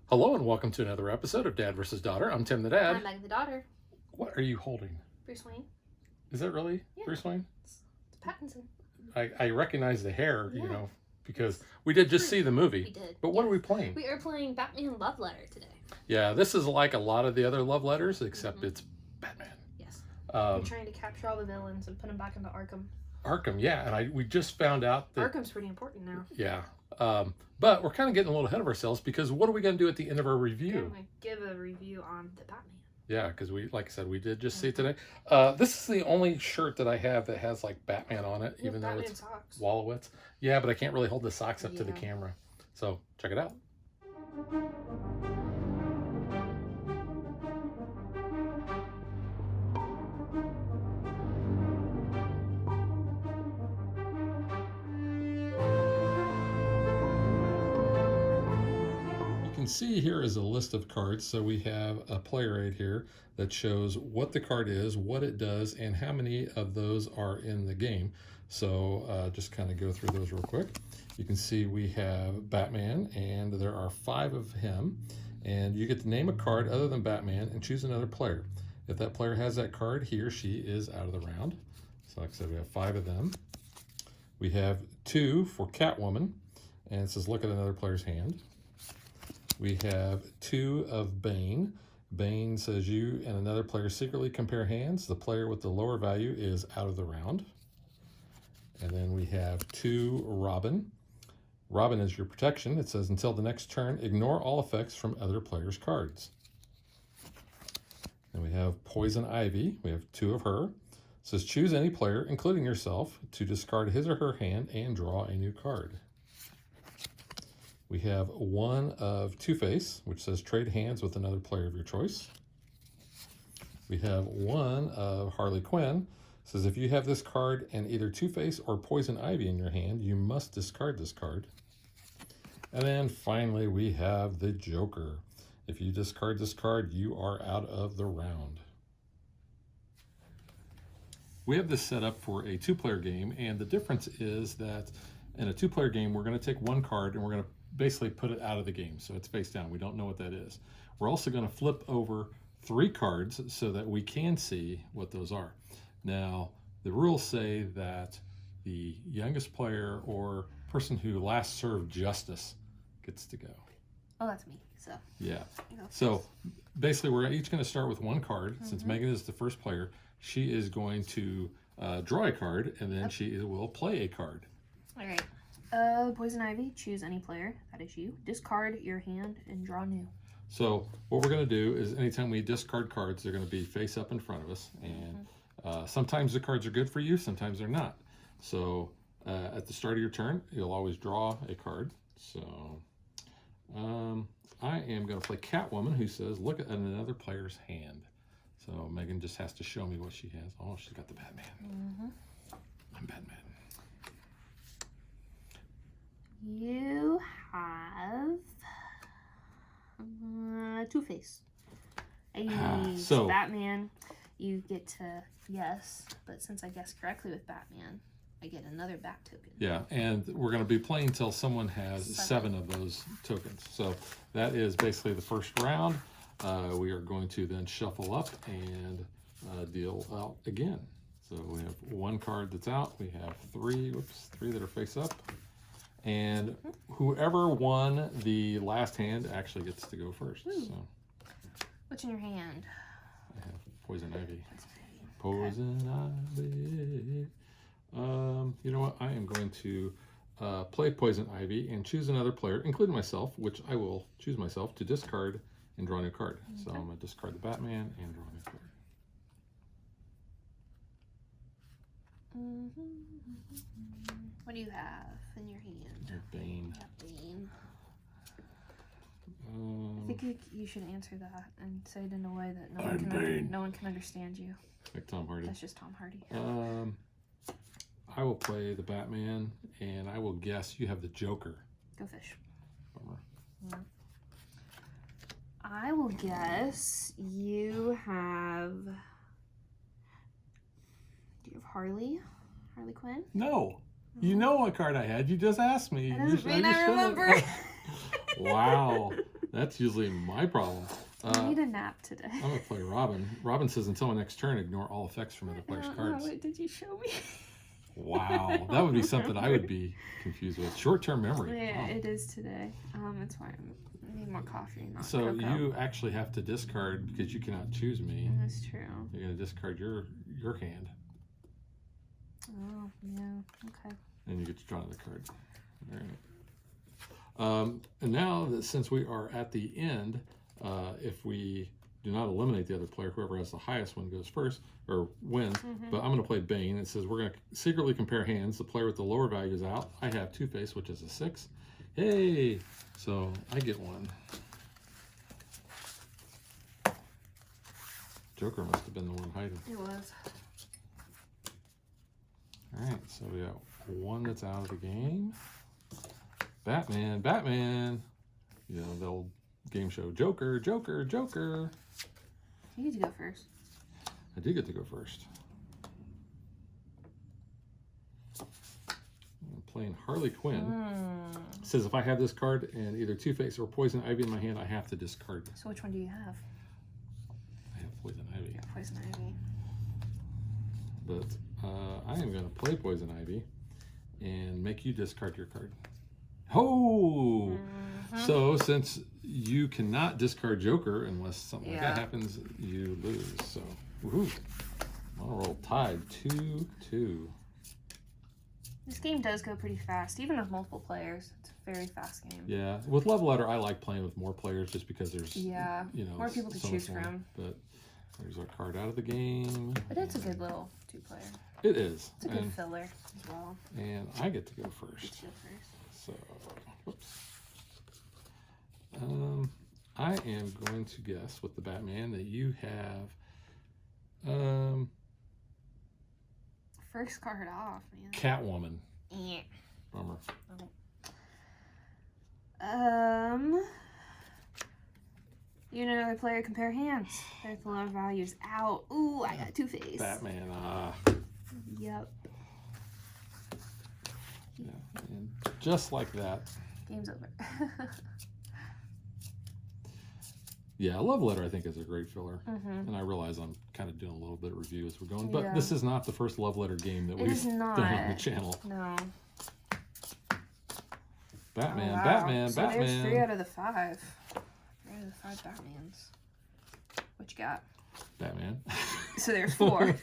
Hello and welcome to another episode of Dad versus Daughter. I'm Tim the Dad. I'm Meg the daughter. What are you holding? Bruce Wayne. Is that really Yeah. Bruce Wayne? It's Pattinson. I recognize the hair, Yeah. because we did just see the movie. We did. But what are we playing? We are playing Batman Love Letter today. Yeah, this is like a lot of the other love letters, except it's Batman. Yes. We're trying to capture all the villains and put them back into Arkham. Arkham, yeah, and we just found out that Arkham's pretty important now. yeah. But we're kind of getting a little ahead of ourselves because what are we going to do at the end of our We're review? going to give a review on the Batman. Yeah, because like I said, we did just see it today. This is the only shirt that I have that has like Batman on it, even though Batman it's socks. Wallowitz. Yeah, but I can't really hold the socks up to the Yeah. camera. So check it out. You can see here is a list of cards. So we have a player aid here that shows what the card is, what it does, and how many of those are in the game. So just kind of go through those real quick. You can see we have Batman, and there are 5 of him. And you get to name a card other than Batman and choose another player. If that player has that card, he or she is out of the round. So like I said, we have 5 of them. We have 2 for Catwoman, and it says look at another player's hand. We have 2 of Bane. Bane says you and another player secretly compare hands. The player with the lower value is out of the round. And then we have 2 Robin. Robin is your protection. It says until the next turn, ignore all effects from other players' cards. Then we have Poison Ivy. We have 2 of her. It says choose any player, including yourself, to discard his or her hand and draw a new card. We have 1 of Two-Face, which says trade hands with another player of your choice. We have 1 of Harley Quinn. It says if you have this card and either Two-Face or Poison Ivy in your hand, you must discard this card. And then finally, we have the Joker. If you discard this card, you are out of the round. We have this set up for a 2-player game, and the difference is that in a 2-player game, we're going to take 1 card and we're going to basically put it out of the game. So it's face down. We don't know what that is. We're also going to flip over 3 cards so that we can see what those are. Now, the rules say that the youngest player or person who last served justice gets to go. Oh, that's me. So. Yeah. So basically, we're each going to start with 1 card. Since Megan is the first player, she is going to draw a card, and then she will play a card. All right. Poison Ivy, choose any player. That is you. Discard your hand and draw new. So what we're going to do is anytime we discard cards, they're going to be face up in front of us. And sometimes the cards are good for you, sometimes they're not. So at the start of your turn, you'll always draw a card. So I am going to play Catwoman, who says, look at another player's hand. So Megan just has to show me what she has. Oh, she's got the Batman. I'm Batman. You have Two-Face. So Batman, you get to guess, but since I guessed correctly with Batman, I get another bat token. Yeah, and we're going to be playing until someone has 7 of those tokens. So that is basically the first round. We are going to then shuffle up and deal out again. So we have 1 card that's out. We have 3 that are face up. And whoever won the last hand actually gets to go first. So What's in your hand? I have Poison Ivy. Poison Ivy. You know what? I am going to play Poison Ivy and choose another player, including myself, which I will choose myself to discard and draw a new card. So I'm going to discard the Batman and draw a new card. What do you have in your hand? Bane. Bane. I think you should answer that and say it in a way that no one can understand you. Like Tom Hardy. That's just Tom Hardy. I will play the Batman, and I will guess you have the Joker. Go fish. Bummer. I will guess you have. Do you have Harley? Harley Quinn? No. You know what card I had. You just asked me. That doesn't mean I remember. Wow, that's usually my problem. I need a nap today. I'm gonna play Robin. Robin says until my next turn, ignore all effects from other players' cards. What did you show me? Wow, that would be something I would be confused with. Short-term memory. Yeah, Wow. it is today. It's fine. I need more coffee, not So cocoa. you actually have to discard because you cannot choose me. That's true. You're gonna discard your hand, Oh, yeah. Okay. and you get to draw another card. All right. And now that since we are at the end, if we do not eliminate the other player, whoever has the highest one goes first or wins. But I'm going to play Bane. It says we're going to secretly compare hands. The player with the lower value is out. I have Two-Face, which is a 6. Hey! So I get one. Joker must have been the one hiding. It was. All right, so we got one that's out of the game. Batman, Batman. You know, the old game show. Joker, Joker, Joker. You get to go first. I do get to go first. I'm playing Harley Quinn. It says if I have this card and either Two-Face or Poison Ivy in my hand, I have to discard. So which one do you have? I have Poison Ivy. Yeah, Poison Ivy. But I am going to play Poison Ivy and make you discard your card. Oh! So since you cannot discard Joker unless something like that happens, you lose. So, woohoo. I'm going to roll tied 2-2. This game does go pretty fast, even with multiple players. It's a very fast game. Yeah, with Love Letter, I like playing with more players just because there's you know more people to so choose much more. from. But there's our card out of the game. But it's a good little 2-player. It is. It's a good filler as well. And I get to go You first. go first. So, whoops. I am going to guess with the Batman that you have First card off, man. Catwoman. Yeah. Bummer. You and another player compare hands. There's the low values out. Ooh, I got Two-Face. Batman. Yep. Yeah. And just like that. Game's over. Yeah, Love Letter I think is a great filler. And I realize I'm kind of doing a little bit of review as we're going. But this is not the first Love Letter game that we've done on the channel. No. Batman, Oh, wow. Batman, so Batman. There's 3 out of the 5. 3 out of the 5 Batmans. What you got? Batman. So there's 4.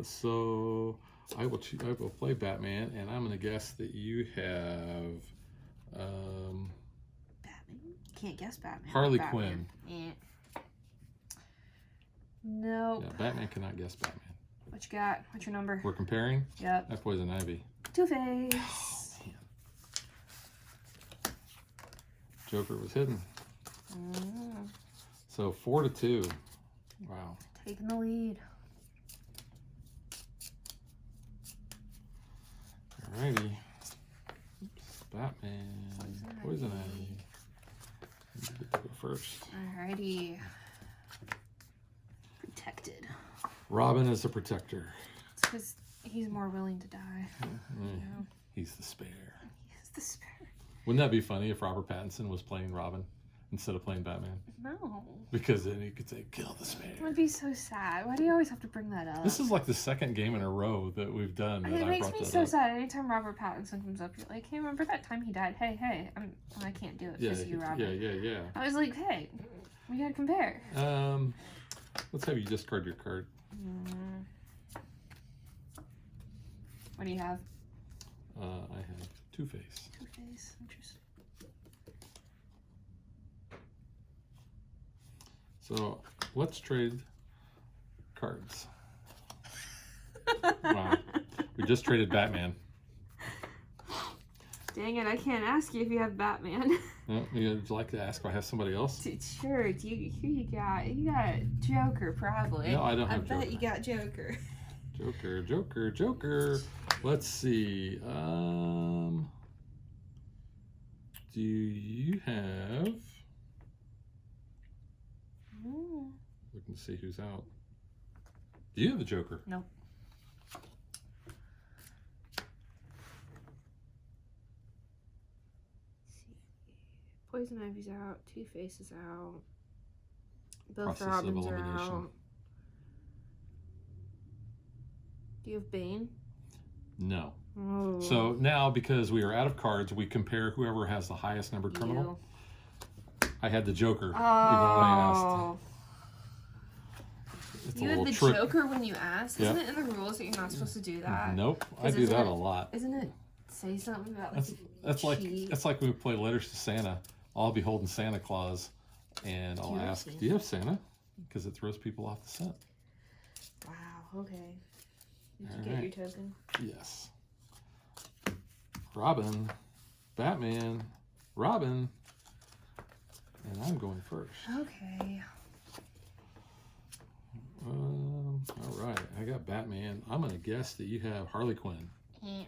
So I will play Batman, and I'm going to guess that you have Batman? Can't guess Batman. Harley Batman. Quinn. Nope. Yeah, Batman cannot guess Batman. What you got? What's your number? We're comparing? Yep. I have Poison Ivy. Two-Face. Joker was hidden. So 4-2. Wow. Taking the lead. Alrighty. Oops. Batman. Poison Ivy. You get to go first. Alrighty. Protected. Robin is the protector. It's because he's more willing to die. He's the spare. He's the spare. Wouldn't that be funny if Robert Pattinson was playing Robin instead of playing Batman? No. Because then he could say, kill the spare. It would be so sad. Why do you always have to bring that up? This is like the second game in a row that we've done that It I makes brought me that so up. sad. Anytime Robert Pattinson comes up, you're like, hey, remember that time he died? Hey, I can't do it because you, Robert. Yeah. I was like, hey, we gotta compare. Let's have you discard your card. What do you have? I have Two-Face. Two-Face. Interesting. So let's trade cards. Wow. We just traded Batman. Dang it, I can't ask you if you have Batman. Would you like to ask if I have somebody else? Sure, who you got? You got Joker, probably. No, I don't have I bet Joker. you got Joker. Joker. Let's see. Do you have... Looking to see who's out. Do you have the Joker? Nope. Poison Ivy's out. Two-Face is out. Both Process of Robins are elimination. out. Do you have Bane? No. Oh. So now, because we are out of cards, we compare whoever has the highest numbered criminal. I had the Joker. Even when I asked. It's You a had little the trick. Joker when you asked? Yep. Isn't it in the rules that you're not supposed to do that? Nope. I do isn't that it- a lot. Isn't it say something about like That's like when we play Letters to Santa. I'll be holding Santa Claus, and I'll ask, "Do you have Santa?" Because it throws people off the scent. Wow. Okay. Did you All get right. your token? Yes. Robin, Batman, Robin, and I'm going first. Okay. All right, I got Batman. I'm gonna guess that you have Harley Quinn. Yeah.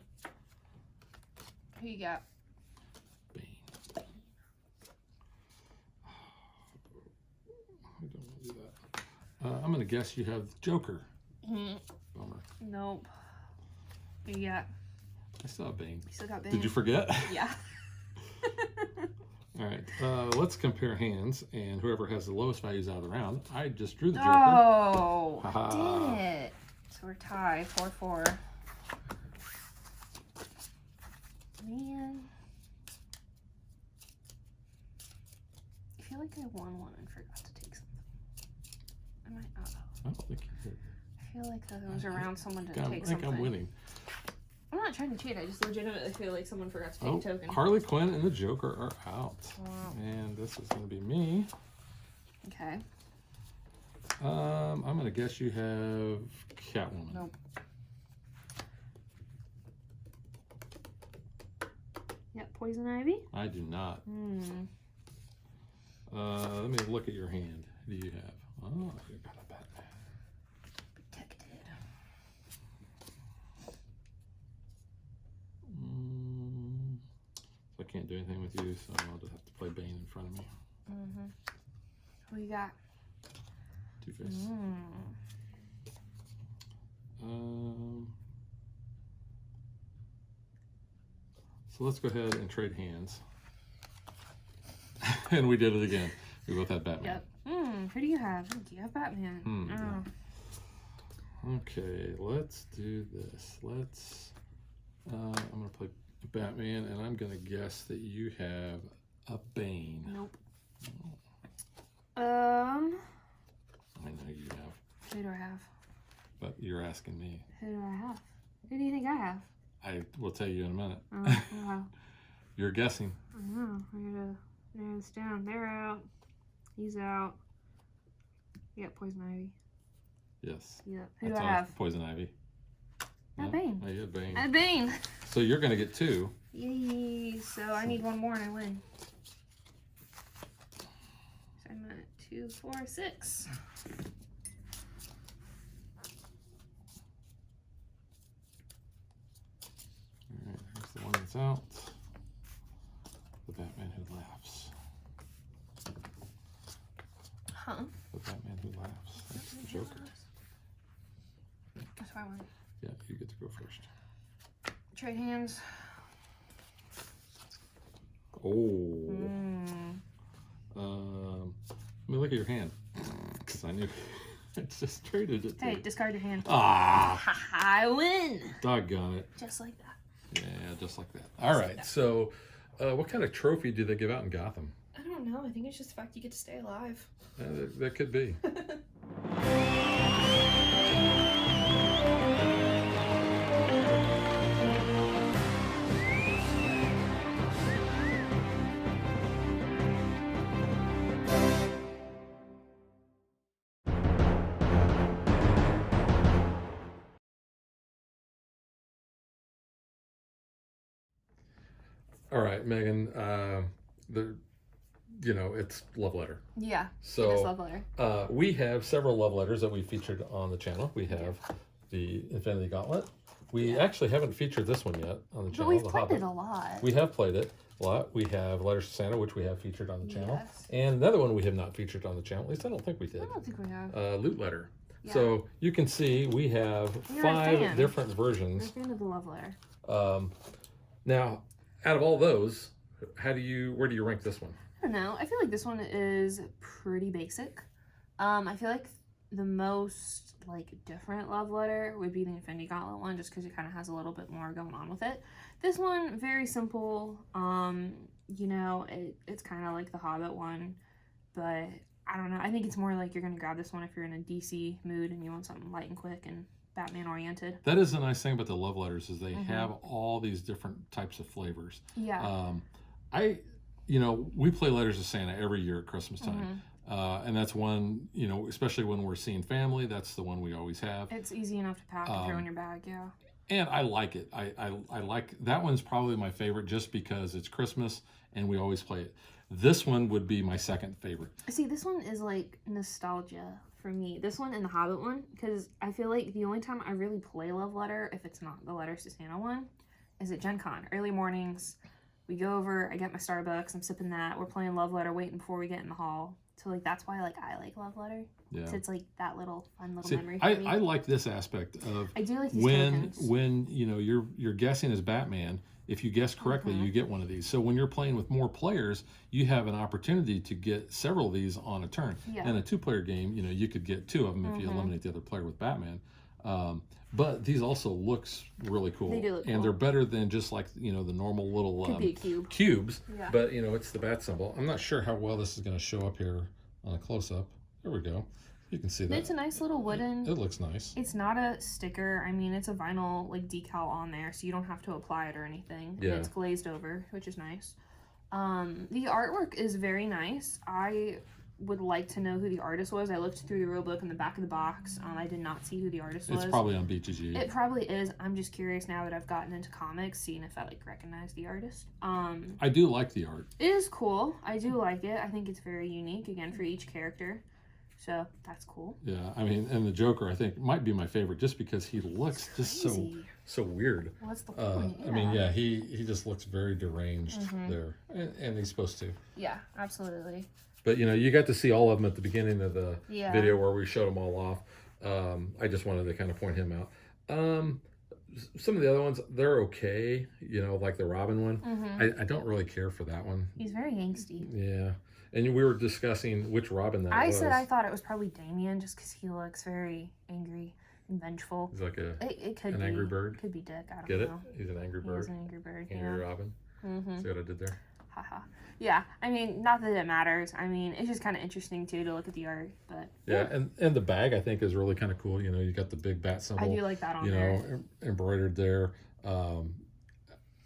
Who you got? Bane. I don't want to do that. I'm gonna guess you have Joker. Bummer. Nope. Who you got? I still have Bane. You still got Bane? Did you forget? Yeah. All right, let's compare hands, and whoever has the lowest values out of the round. I just drew the Joker. Oh, Ha-ha. did it. So we're tied, 4-4. Man. I feel like I won one and forgot to take something. Am I? I don't think you did. I feel like that was around someone to I take think something. I'm winning. I'm not trying to cheat. I just legitimately feel like someone forgot to take Oh, a token. Harley Quinn and the Joker are out. Wow. And this is going to be me. Okay. I'm going to guess you have Catwoman. Nope. Yep, Poison Ivy. I do not. Let me look at your hand. Who do you have? Oh, you got a Batman. Protected. So I can't do anything with you, so I'll just have to play Bane in front of me. Who you got? Two-Face. So let's go ahead and trade hands. And we did it again. We both had Batman. Yep. Who do you have? Do you have Batman? Oh. Okay, let's do this. I'm going to play Batman, and I'm going to guess that you have a Bane. Nope. I know you have, Who do I have? but you're asking me. Who do I have? Who do you think I have? I will tell you in a minute. Oh, wow. You're guessing. I know. I gotta narrow this down. They're out. He's out. You got Poison Ivy. Yes. Yep. Who do That's I all have? Poison Ivy. I have Bane. Oh, you have Bane. I have Bane. So you're going to get two. Yay. So I need one more and I win. So I'm at 2, 4, 6. All right, here's the one that's out. The Batman who laughs. Huh? The Batman who laughs. That's the Joker. That's why I won. Yeah, you get to go first. Trade hands. Oh. Let me look at your hand. Because I knew I just traded it to Hey, you. discard your hand. Ah, I win. doggone it. Just like that. Yeah, just like that. All right, so what kind of trophy do they give out in Gotham? I don't know. I think it's just the fact you get to stay alive. That could be. All right, Megan. It's love letter. Yeah. So it is love letter. we have several love letters that we featured on the channel. We have the Infinity Gauntlet. We actually haven't featured this one yet on the channel. But we've the played Hobbit. it a lot. We have played it a lot. We have Letters to Santa, which we have featured on the channel. Yes. And another one we have not featured on the channel. At least I don't think we did. I don't think we have. Loot Letter. Yeah. So you can see we have You're a 5 fan. different We're a versions. fan of the love letter. Now, out of all those, where do you rank this one? don't know. I feel like this one is pretty basic. I feel like the most like different love letter would be the Infinity Gauntlet one, just because it kind of has a little bit more going on with it. This one, very simple. You know, it's kind of like the Hobbit one, but I don't know. I think it's more like you're gonna grab this one if you're in a DC mood and you want something light and quick and Batman oriented. That is the nice thing about the love letters is they have all these different types of flavors. Yeah. We play Letters to Santa every year at Christmas time. And that's one, especially when we're seeing family, that's the one we always have. It's easy enough to pack and throw in your bag, yeah. And I like it. I like, that one's probably my favorite just because it's Christmas and we always play it. This one would be my second favorite. See, this one is like nostalgia for me. This one and the Hobbit one, because I feel like the only time I really play Love Letter, if it's not the Letters to Santa one, is at Gen Con. Early mornings, we go over, I get my Starbucks, I'm sipping that, we're playing Love Letter, waiting before we get in the hall. So like that's why like I like Love Letter. Yeah. So it's like that little fun little memory for me. I like this aspect of I do like these when you're guessing as Batman. If you guess correctly, you get one of these. So when you're playing with more players, you have an opportunity to get several of these on a turn. Yeah. In a 2-player game, you could get 2 of them if you eliminate the other player with Batman. But these also looks really cool. They do look cool. And they're better than just like, the normal little could be a cube. Cubes. Yeah. But, it's the bat symbol. I'm not sure how well this is going to show up here on a close-up. There we go. You can see that. It's a nice little wooden. It looks nice. It's not a sticker. I mean, it's a vinyl like decal on there, so you don't have to apply it or anything. Yeah. And it's glazed over, which is nice. The artwork is very nice. I would like to know who the artist was. I looked through the rule book in the back of the box. I did not see who the artist was. It's probably on BGG. It probably is. I'm just curious now that I've gotten into comics, seeing if I recognize the artist. I do like the art. It is cool. I do like it. I think it's very unique, again, for each character. So that's cool. Yeah, I mean, and the Joker, I think, might be my favorite just because he looks just so weird. Well, that's the point. I mean, yeah, he just looks very deranged there, and he's supposed to. Yeah, absolutely. But you got to see all of them at the beginning of the video where we showed them all off. I just wanted to kind of point him out. Some of the other ones, they're okay. Like the Robin one. I don't really care for that one. He's very angsty. Yeah. And we were discussing which Robin that was. I said I thought it was probably Damien just because he looks very angry and vengeful. He's like it could an be, angry bird. Could be Dick. I don't know. Get it? He's an angry bird. He is an angry bird. Angry Robin. See what I did there? Haha. Yeah. I mean, not that it matters. I mean, it's just kind of interesting too to look at the art. But yeah, and the bag I think is really kind of cool. You got the big bat symbol. I do like that on there. Embroidered there.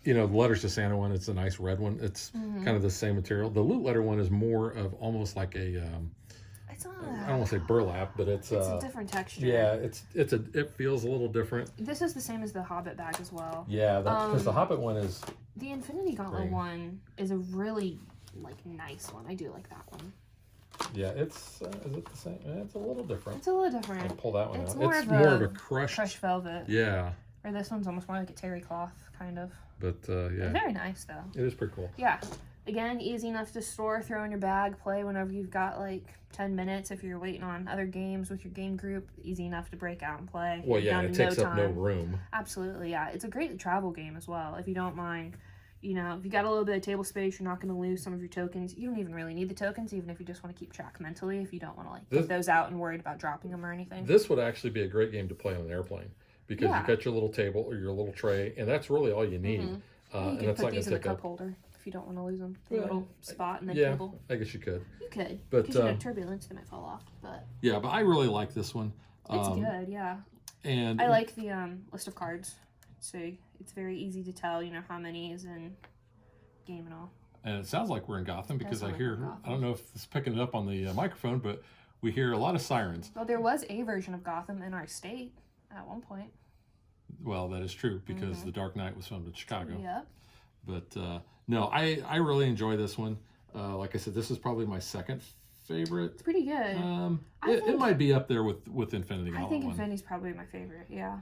The Letters to Santa one, it's a nice red one. It's kind of the same material. The Loot Letter one is more of almost like a, I don't want to say burlap, but it's a different texture. Yeah, it feels a little different. This is the same as the Hobbit bag as well. Yeah, because the Hobbit one is. The Infinity Gauntlet one is a really nice one. I do like that one. Yeah, it's is it the same? It's a little different. It's a little different. I'll pull that one out. It's more of a crushed velvet. Yeah. Or this one's almost more like a terry cloth, kind of. But, yeah. Very nice, though. It is pretty cool. Yeah. Again, easy enough to store, throw in your bag, play whenever you've got, 10 minutes. If you're waiting on other games with your game group, easy enough to break out and play. Well, yeah, it takes up no room. Absolutely, yeah. It's a great travel game as well, if you don't mind. If you got a little bit of table space, you're not going to lose some of your tokens. You don't even really need the tokens, even if you just want to keep track mentally, if you don't want to, get those out and worried about dropping them or anything. This would actually be a great game to play on an airplane. Because you got your little table or your little tray, and that's really all you need. You can put these in the cup holder if you don't want to lose them. The little spot in the table. I guess you could. You could. But because turbulence, they might fall off. But but I really like this one. It's good, yeah. And I like the list of cards. So it's very easy to tell, how many is in game and all. And it sounds like we're in Gotham because I hear, I don't know if it's picking it up on the microphone, but we hear a lot of sirens. Well, there was a version of Gotham in our state at one point. Well, that is true because The Dark Knight was filmed in Chicago. Yep. But no, I really enjoy this one. Like I said, this is probably my second favorite. It's pretty good. It might be up there with Infinity Gauntlet. I think Infinity's probably my favorite. Yeah.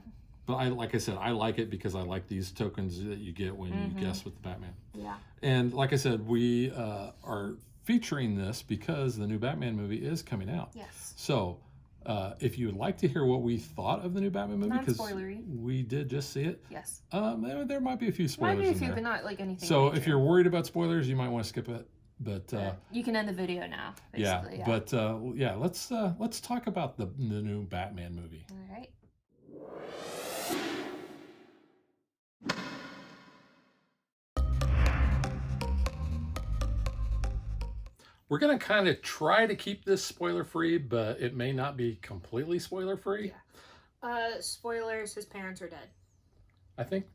But like I said, I like it because I like these tokens that you get when you guess with the Batman. Yeah. And like I said, we are featuring this because the new Batman movie is coming out. Yes. So. If you would like to hear what we thought of the new Batman movie, because we did just see it. Yes. There might be a few spoilers in there. But not anything. So if you're worried about spoilers, you might want to skip But you can end the video now. yeah, Basically, but yeah, let's talk about the new Batman movie. All right. We're going to kind of try to keep this spoiler free, but it may not be completely spoiler free. Yeah. Spoilers, his parents are dead. I think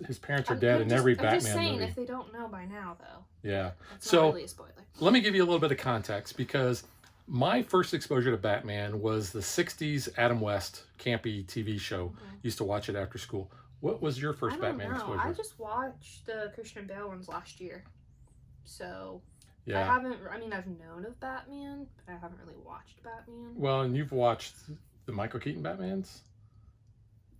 his parents are dead in every Batman movie. I'm just saying, if they don't know by now, though. Yeah. That's not really a spoiler. Let me give you a little bit of context, because my first exposure to Batman was the 60s Adam West campy TV show. Used to watch it after school. What was your first Batman exposure? I just watched the Christian Bale ones last year. So... Yeah. I've known of Batman, but I haven't really watched Batman. Well, and you've watched the Michael Keaton Batmans?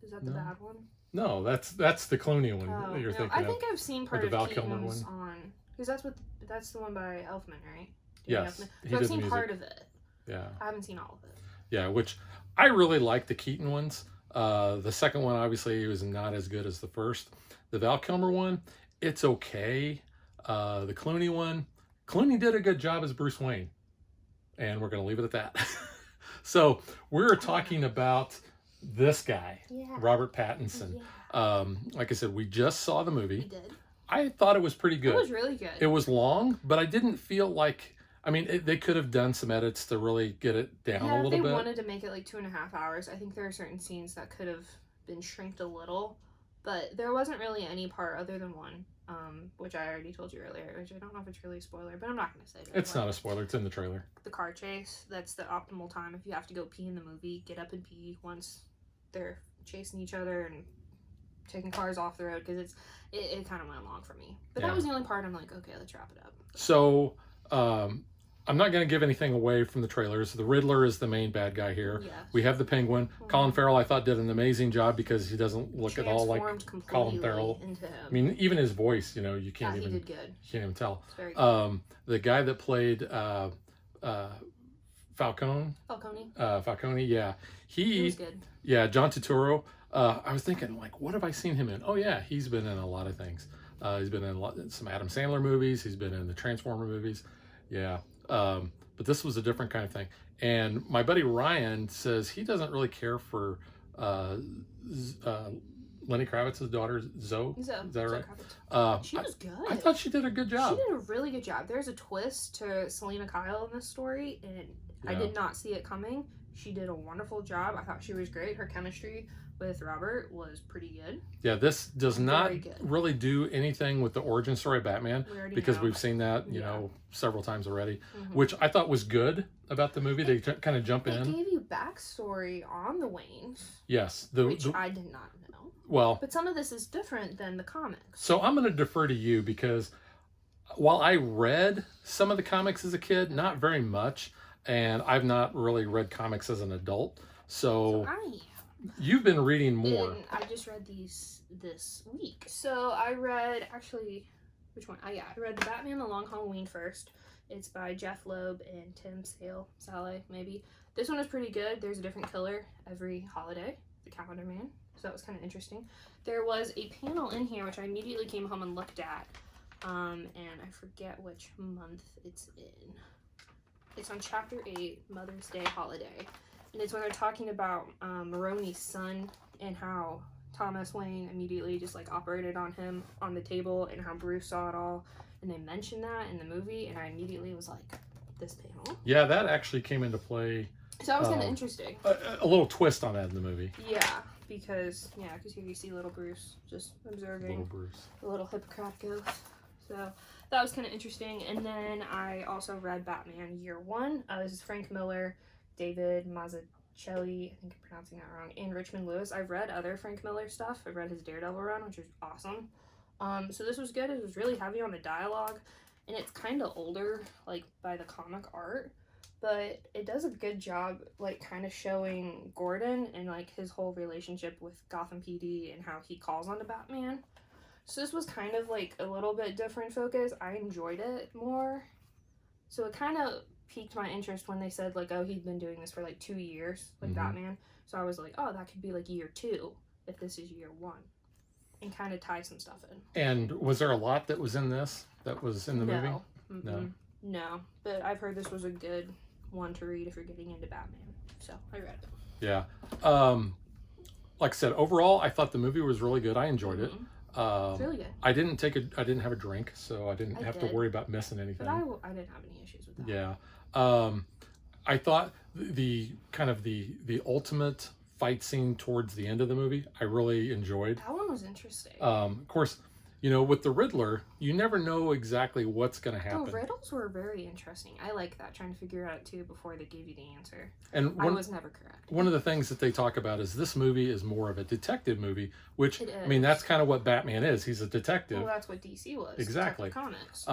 Is that the bad one? No, that's the Clooney one that you're thinking of. I think I've seen part of Keaton's on, because that's the one by Elfman, right? Yes. So I've seen part of it. Yeah. I haven't seen all of it. Yeah, which I really like the Keaton ones. The second one, obviously, was not as good as the first. The Val Kilmer one, it's okay. The Clooney one, Clooney did a good job as Bruce Wayne, and we're going to leave it at that. So we're talking about this guy, Robert Pattinson. Yeah. Like I said, we just saw the movie. We did. I thought it was pretty good. It was really good. It was long, but I didn't feel like... I mean, they could have done some edits to really get it down a little bit. They wanted to make it like 2.5 hours. I think there are certain scenes that could have been shrinked a little, but there wasn't really any part other than one. Which I already told you earlier, which I don't know if it's really a spoiler, but I'm not going to say it. It's not a spoiler. It's in the trailer. The car chase, that's the optimal time. If you have to go pee in the movie, get up and pee once they're chasing each other and taking cars off the road, because it kind of went long for me. But that was the only part I'm like, okay, let's wrap it up. So, I'm not going to give anything away from the trailers. The Riddler is the main bad guy here. Yes. We have the Penguin. Colin Farrell, I thought, did an amazing job, because he doesn't look at all like Colin Farrell. I mean, even his voice, you can't even... he did good. You can't even tell. It's very good. The guy that played Falcone, yeah. He was good. Yeah, John Turturro. I was thinking, like, what have I seen him in? Oh, yeah, he's been in a lot of things. He's been in some Adam Sandler movies. He's been in the Transformer movies. Yeah. But this was a different kind of thing. And my buddy Ryan says he doesn't really care for Lenny Kravitz's daughter, Zoe. Is that right? She was good. I thought she did a good job. She did a really good job. There's a twist to Selena Kyle in this story, and I did not see it coming. She did a wonderful job. I thought she was great. Her chemistry with Robert was pretty good. Yeah, this does not really do anything with the origin story of Batman, because we've seen that, you know, several times already, which I thought was good about the movie. They kind of jump in. They gave you backstory on the Waynes. Yes. Which I did not know. Well, but some of this is different than the comics. So I'm going to defer to you, because while I read some of the comics as a kid, not very much, and I've not really read comics as an adult. So you've been reading more. And I just read these this week. So I read, actually, which one? I read The Batman The Long Halloween first. It's by Jeff Loeb and Tim Sale, maybe. This one is pretty good. There's a different killer every holiday, the Calendar Man. So that was kind of interesting. There was a panel in here, which I immediately came home and looked at. And I forget which month it's in. It's on Chapter 8, Mother's Day Holiday. And it's when they're talking about Maroni's son and how Thomas Wayne immediately just like operated on him on the table, and how Bruce saw it all. And they mentioned that in the movie, and I immediately was like, this panel. Yeah, that actually came into play. So that was kind of interesting. A little twist on that in the movie. Yeah, because here you see little Bruce just observing the little Hippocratic oath. So that was kind of interesting. And then I also read Batman Year One. This is Frank Miller, David Mazzucchelli, I think I'm pronouncing that wrong, and Richmond Lewis. I've read other Frank Miller stuff. I've read his Daredevil run, which was awesome. So this was good. It was really heavy on the dialogue, and it's kind of older, like, by the comic art, but it does a good job, like, kind of showing Gordon and, like, his whole relationship with Gotham PD and how he calls on the Batman. So this was kind of, like, a little bit different focus. I enjoyed it more. So it kind of piqued my interest when they said, like, oh, he'd been doing this for, like, 2 years, like Batman. So I was like, oh, that could be, like, Year 2 if this is Year 1. And kind of tie some stuff in. And was there a lot that was in this, that was in the movie? No. No, but I've heard this was a good one to read if you're getting into Batman. So I read it. Yeah. Like I said, overall, I thought the movie was really good. I enjoyed it. It's really good. I didn't have a drink, so I didn't have to worry about missing anything. But I didn't have any issues with that. Yeah. I thought the kind of the ultimate fight scene towards the end of the movie, I really enjoyed. That one was interesting. Of course, you know, with the Riddler, you never know exactly what's going to happen. The riddles were very interesting. I like that, trying to figure it out too before they give you the answer. And I was never correct. One of the things that they talk about is this movie is more of a detective movie, which, It is. I mean, that's kind of what Batman is. He's a detective. Well, that's what DC was. Exactly. Comics.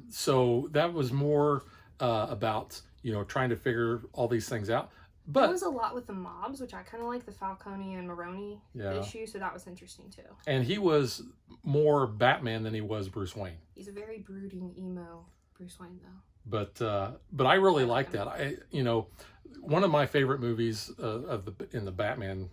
So that was more about, you know, trying to figure all these things out. But there was a lot with the mobs, which I kind of like the Falcone and Maroni issue, so that was interesting too. And he was more Batman than he was Bruce Wayne. He's a very brooding emo Bruce Wayne, though. But I really like that. You know, one of my favorite movies in the Batman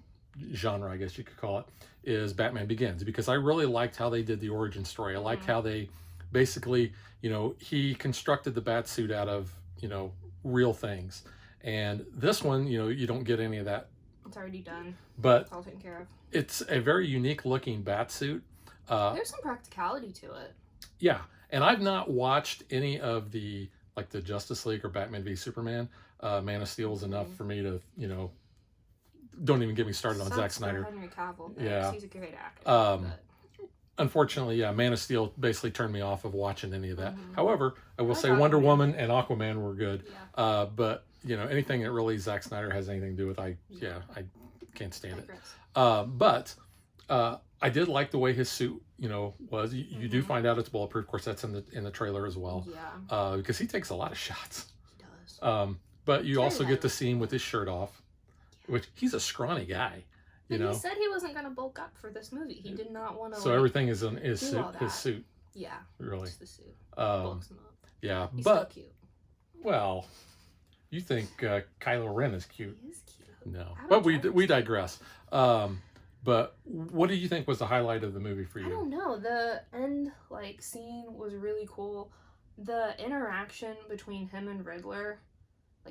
genre, I guess you could call it, is Batman Begins, because I really liked how they did the origin story. I liked how they basically, you know, he constructed the bat suit out of, you know, real things. And this one, you know, you don't get any of that. It's already done. But it's all taken care of. It's a very unique looking bat suit. There's some practicality to it. Yeah. And I've not watched any of the Justice League or Batman v Superman. Man of Steel is enough for me to, you know, don't even get me started on Zack Snyder. Henry Cavill. Yeah. He's a great actor. Unfortunately, yeah, Man of Steel basically turned me off of watching any of that. However, I will say Wonder Woman and Aquaman were good. Yeah. But, you know, anything that really Zack Snyder has anything to do with, I can't stand it. But I did like the way his suit, you know, was. You do find out it's bulletproof. Of course, that's in the trailer as well. Yeah. Because he takes a lot of shots. He does. But you also get to see him with his shirt off, which he's a scrawny guy. You know? He said he wasn't going to bulk up for this movie. He did not want to. So everything is in his suit. Yeah. Really. It's the suit. Bulks him up. Yeah. He's but so cute. Well, you think Kylo Ren is cute? He is cute. No, but we digress. But what do you think was the highlight of the movie for you? I don't know. The end scene was really cool. The interaction between him and Riddler,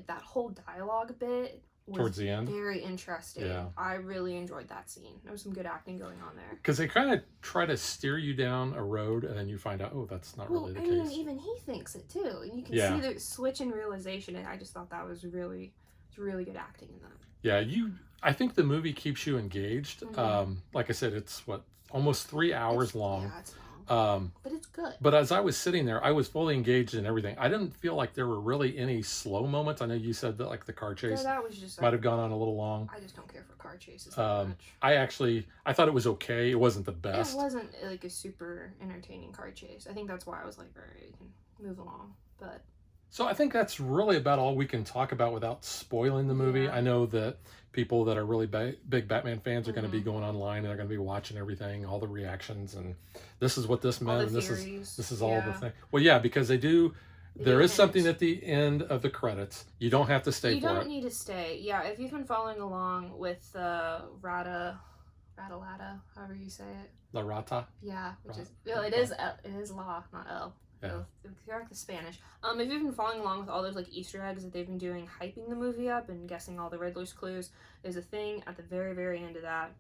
that whole dialogue bit, was towards the end, very interesting. Yeah. I really enjoyed that scene. There was some good acting going on there. Because they kind of try to steer you down a road, and then you find out, oh, that's not really the case. I mean, even he thinks it too, and you can see the switch in realization. And I just thought that was really good acting in that. Yeah, I think the movie keeps you engaged. Like I said, it's almost 3 hours long. Yeah, it's long. But it's good. But as I was sitting there, I was fully engaged in everything. I didn't feel like there were really any slow moments. I know you said that the car chase that was just might have gone on a little long. I just don't care for car chases that much. I thought it was okay. It wasn't the best. It wasn't a super entertaining car chase. I think that's why I was like, all right, we can move along. But so I think that's really about all we can talk about without spoiling the movie. Yeah. I know that people that are really big Batman fans are going to be going online and they're going to be watching everything, all the reactions, and this is what this meant, and this is all the thing. Well, yeah, because they do. There is something at the end of the credits. You don't have to stay for it. You don't need to stay. Yeah, if you've been following along with Ratalata, however you say it. La Rata. Yeah, it is La, not L. Yeah. Correct the Spanish. If you've been following along with all those Easter eggs that they've been doing, hyping the movie up and guessing all the Riddler's clues, there's a thing at the very, very end of that.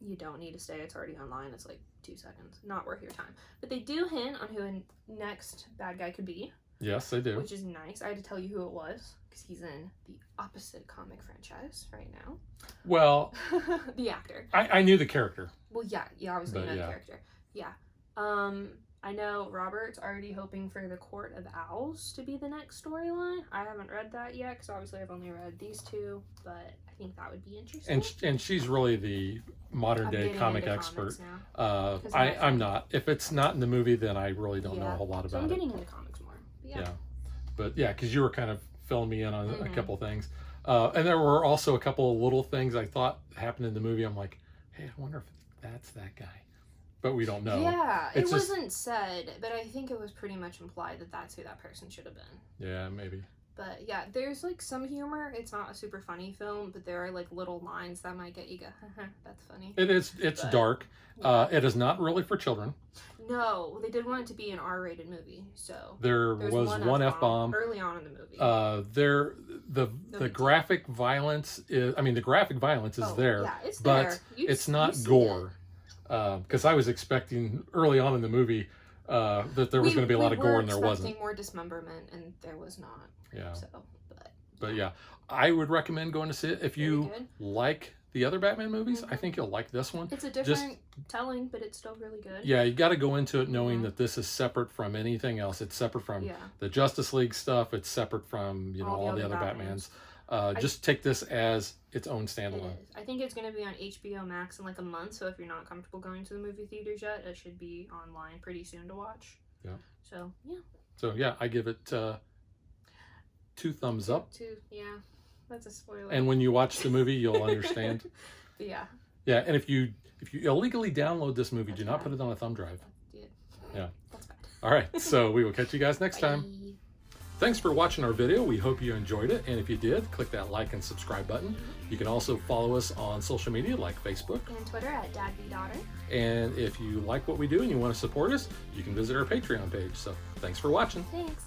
You don't need to stay. It's already online. It's 2 seconds. Not worth your time. But they do hint on who the next bad guy could be. Yes, they do. Which is nice. I had to tell you who it was because he's in the opposite comic franchise right now. Well, the actor. I knew the character. Well, yeah, obviously you know the character. Yeah. I know Robert's already hoping for the Court of Owls to be the next storyline. I haven't read that yet because obviously I've only read these two, but I think that would be interesting. And she's really the modern day comic expert. I'm not. If it's not in the movie, then I really don't know a whole lot about it. I'm getting into comics more. But because you were kind of filling me in on a couple of things. And there were also a couple of little things I thought happened in the movie. I'm like, hey, I wonder if that's that guy. But we don't know. Yeah, it wasn't said, but I think it was pretty much implied that that's who that person should have been. Yeah, maybe. But yeah, there's like some humor. It's not a super funny film, but there are like little lines that might get you go, that's funny. It's dark. Yeah. It is not really for children. No, they did want it to be an R-rated movie, so There was one F-bomb early on in the movie. The graphic violence is, the graphic violence is there, yeah, it's but there. it's not gore. Because I was expecting early on in the movie that there was going to be a lot of gore, and there wasn't. We were expecting more dismemberment, and there was not. Yeah. So, but yeah, I would recommend going to see it if you like the other Batman movies. I think you'll like this one. It's a different telling, but it's still really good. Yeah, you got to go into it knowing that this is separate from anything else. It's separate from the Justice League stuff. It's separate from all the other Batmans. Just take this as its own standalone. I think it's going to be on HBO Max in like a month. So if you're not comfortable going to the movie theaters yet, it should be online pretty soon to watch. Yeah. So yeah. So yeah, I give it 2 thumbs up. Yeah. That's a spoiler. And when you watch the movie, you'll understand. But yeah. Yeah, and if you illegally download this movie, do not put it on a thumb drive. Yeah. That's bad. All right, so we will catch you guys next time. Thanks for watching our video. We hope you enjoyed it. And if you did, click that like and subscribe button. You can also follow us on social media like Facebook and Twitter at DadBeDaughter. And if you like what we do and you want to support us, you can visit our Patreon page. So thanks for watching. Thanks.